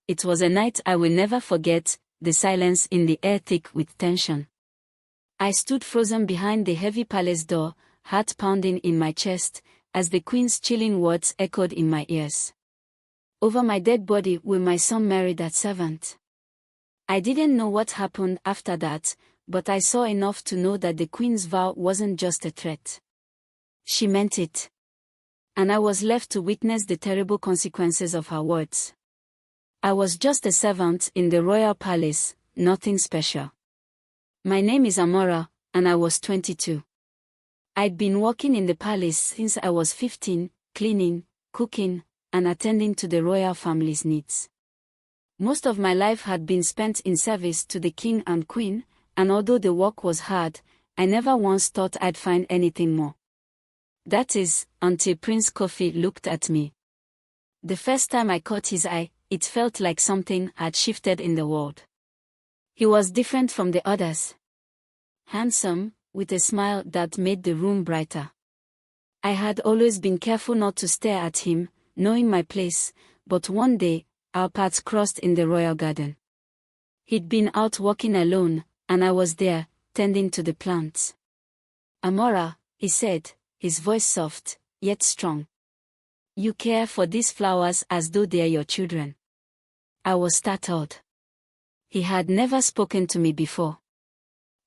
It was a night I will never forget, the silence in the air thick with tension. I stood frozen behind the heavy palace door, heart pounding in my chest, as the queen's chilling words echoed in my ears. Over my dead body will my son marry that servant. I didn't know what happened after that, but I saw enough to know that the queen's vow wasn't just a threat. She meant it. And I was left to witness the terrible consequences of her words. I was just a servant in the royal palace, nothing special. My name is Amara, and I was 22. I'd been working in the palace since I was 15, cleaning, cooking, and attending to the royal family's needs. Most of my life had been spent in service to the king and queen, and although the work was hard, I never once thought I'd find anything more. That is, until Prince Kofi looked at me. The first time I caught his eye, it felt like something had shifted in the world. He was different from the others. Handsome, with a smile that made the room brighter. I had always been careful not to stare at him, knowing my place, but one day, our paths crossed in the royal garden. He'd been out walking alone, and I was there, tending to the plants. "Amara," he said, his voice soft, yet strong. "You care for these flowers as though they are your children." I was startled. He had never spoken to me before.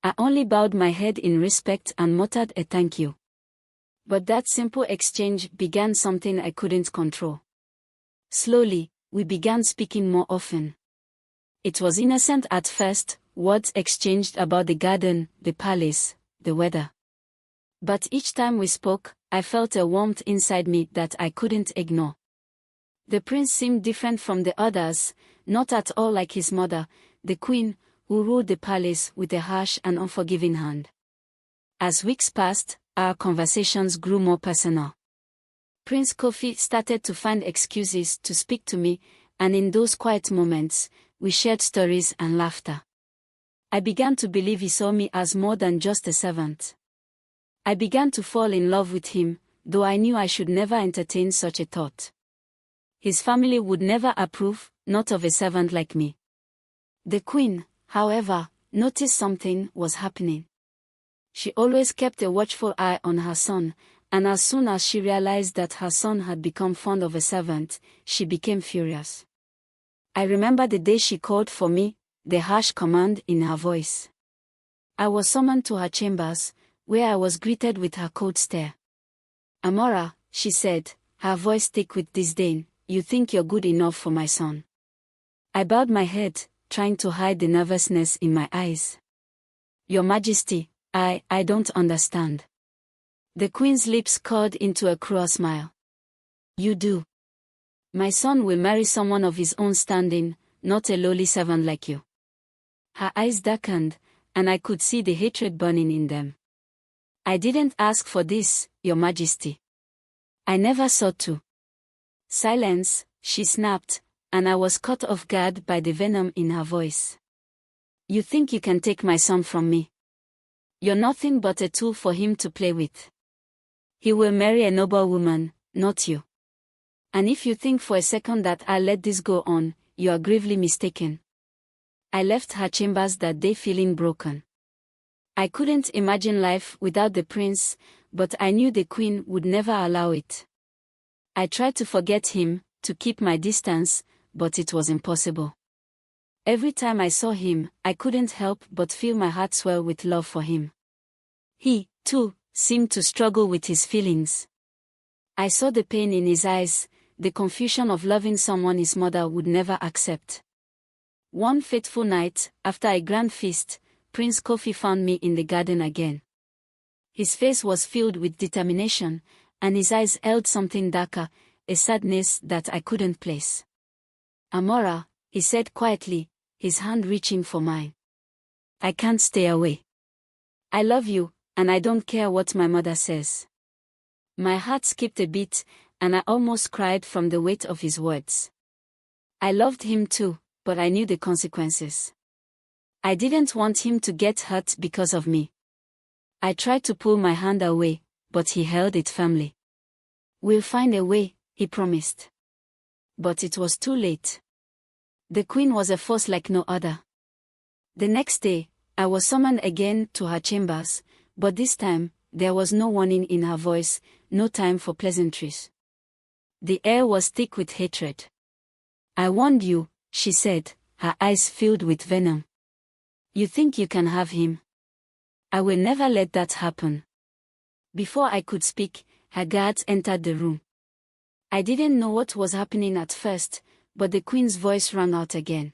I only bowed my head in respect and muttered a thank you. But that simple exchange began something I couldn't control. Slowly, we began speaking more often. It was innocent at first, words exchanged about the garden, the palace, the weather. But each time we spoke, I felt a warmth inside me that I couldn't ignore. The prince seemed different from the others, not at all like his mother, the queen, who ruled the palace with a harsh and unforgiving hand. As weeks passed, our conversations grew more personal. Prince Kofi started to find excuses to speak to me, and in those quiet moments, we shared stories and laughter. I began to believe he saw me as more than just a servant. I began to fall in love with him, though I knew I should never entertain such a thought. His family would never approve, not of a servant like me. The queen, however, noticed something was happening. She always kept a watchful eye on her son, and as soon as she realized that her son had become fond of a servant, she became furious. I remember the day she called for me, the harsh command in her voice. I was summoned to her chambers, where I was greeted with her cold stare. "Amara," she said, her voice thick with disdain, "you think you're good enough for my son?" I bowed my head, trying to hide the nervousness in my eyes. "Your Majesty, I don't understand." The queen's lips curled into a cruel smile. "You do. My son will marry someone of his own standing, not a lowly servant like you." Her eyes darkened, and I could see the hatred burning in them. "I didn't ask for this, Your Majesty. I never sought to." "Silence," she snapped, and I was caught off guard by the venom in her voice. "You think you can take my son from me? You're nothing but a tool for him to play with. He will marry a noble woman, not you. And if you think for a second that I'll let this go on, you are gravely mistaken." I left her chambers that day feeling broken. I couldn't imagine life without the prince, but I knew the queen would never allow it. I tried to forget him, to keep my distance, but it was impossible. Every time I saw him, I couldn't help but feel my heart swell with love for him. He, too, seemed to struggle with his feelings. I saw the pain in his eyes, the confusion of loving someone his mother would never accept. One fateful night, after a grand feast, Prince Kofi found me in the garden again. His face was filled with determination, and his eyes held something darker, a sadness that I couldn't place. "Amara," he said quietly, his hand reaching for mine. "I can't stay away. I love you, and I don't care what my mother says." My heart skipped a beat, and I almost cried from the weight of his words. I loved him too, but I knew the consequences. I didn't want him to get hurt because of me. I tried to pull my hand away, but he held it firmly. "We'll find a way," he promised. But it was too late. The queen was a force like no other. The next day, I was summoned again to her chambers, but this time, there was no warning in her voice, no time for pleasantries. The air was thick with hatred. "I warned you," she said, her eyes filled with venom. "You think you can have him? I will never let that happen." Before I could speak, her guards entered the room. I didn't know what was happening at first, but the queen's voice rang out again.